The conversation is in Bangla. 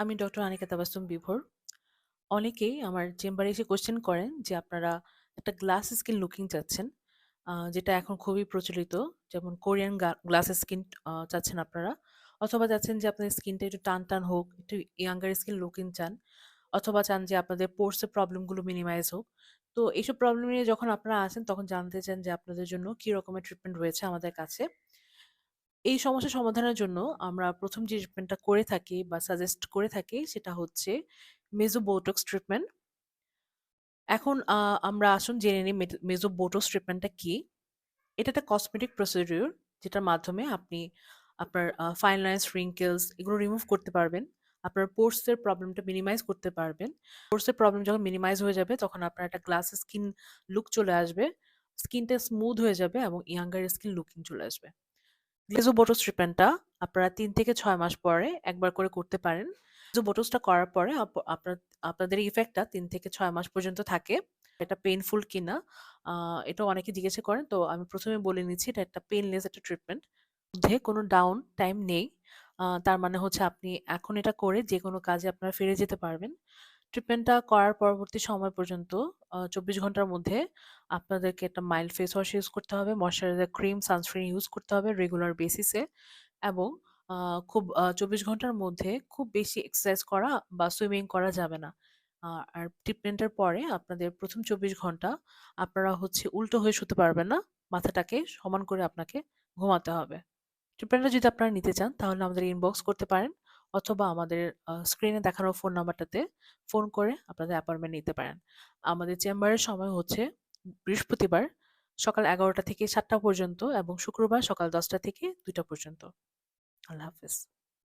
আমি ডক্টর আনিকা তাবাসসুম বিভোর। অনেকেই আমার চেম্বারে এসে কোয়েশ্চেন করেন যে আপনারা একটা গ্লাস স্কিন লুকিং চাচ্ছেন। যেটা এখন খুবই প্রচলিত। যেমন কোরিয়ান গ্লাস স্কিন চাচ্ছেন আপনারা। অথবা চাচ্ছেন যে আপনাদের স্কিনটা একটু টান হোক, একটু ইয়াঙ্গার স্কিন লুকিং চান। অথবা চান যে আপনাদের পোরস এর প্রবলেম গুলো মিনিমাইজ হোক। তো এইসব প্রবলেম নিয়ে যখন আপনারা আসেন তখন জানতে চান যে আপনাদের জন্য কি রকমের ট্রিটমেন্ট রয়েছে আমাদের কাছে। এই সমস্যা সমাধানের জন্য আমরা ১ম যে ট্রিটমেন্টটা করে থাকি বা সাজেস্ট করে থাকি সেটা হচ্ছে মেসোবোটক্স ট্রিটমেন্ট। এখন আমরা আসুন জেনে নিই মেসোবোটক্স ট্রিটমেন্টটা কি? এটা একটা কসমেটিক প্রসিডিউর যেটার মাধ্যমে আপনি আপনার ফাইন লাইনস, রিঙ্কেলস এগুলো রিমুভ করতে পারবেন। আপনার পোরস এর প্রবলেমটা মিনিমাইজ করতে পারবেন। পোরস এর প্রবলেম যখন মিনিমাইজ হয়ে যাবে তখন আপনার একটা গ্লাস স্কিন লুক চলে আসবে। স্কিনটা স্মুথ হয়ে যাবে এবং ইয়াঙ্গার স্কিন লুকিং চলে আসবে। গ্লেজো বোটোক্স ট্রিটমেন্টটা আপনারা ৩ থেকে ৬ মাস পরে একবার করে করতে পারেন। গ্লেজো বোটোক্সটা করার পরে আপনাদের ইফেক্টটা ৩ থেকে ৬ মাস পর্যন্ত থাকে। এটা পেইনফুল কিনা আ এটাও অনেকে জিজ্ঞাসা করেন। তো আমি ১ম এ বলে নিচ্ছি এটা একটা পেইনলেস একটা ট্রিটমেন্ট। মধ্যে কোনো ডাউন টাইম নেই। তার মানে হচ্ছে আপনি এখন এটা করে যেকোনো কাজে আপনারা ফিরে যেতে পারবেন। ট্রিটমেন্টটা করার পরবর্তী সময় পর্যন্ত ২৪ ঘন্টার মধ্যে আপনাদেরকে একটা মাইল্ড ফেস ওয়াশ ইউজ করতে হবে, ময়েশ্চারাইজার ক্রিম, সানস্ক্রিন ইউজ করতে হবে রেগুলার বেসিসে এবং আ খুব ২৪ ঘন্টার মধ্যে খুব বেশি এক্সারসাইজ করা বা সুইমিং করা যাবে না। আর ট্রিটমেন্টের পরে আপনাদের ১ম ২৪ ঘন্টা আপনারা হচ্ছে উল্টো হয়ে শুতে পারবেন না। মাথাটাকে সমান করে আপনাকে ঘুমাতে হবে। ট্রিটমেন্টটা যদি আপনারা নিতে চান তাহলে আমাদের ইনবক্স করতে পারেন অথবা আমাদের স্ক্রিনে দেখানো ফোন নাম্বারটাতে ফোন করে আপনাদের অ্যাপয়েন্টমেন্ট নিতে পারেন। আমাদের চেম্বারের সময় হচ্ছে বৃহস্পতিবার সকাল ১১টা থেকে ৭টা পর্যন্ত এবং শুক্রবার সকাল ১০টা থেকে ২টা পর্যন্ত। আল্লাহ হাফেজ।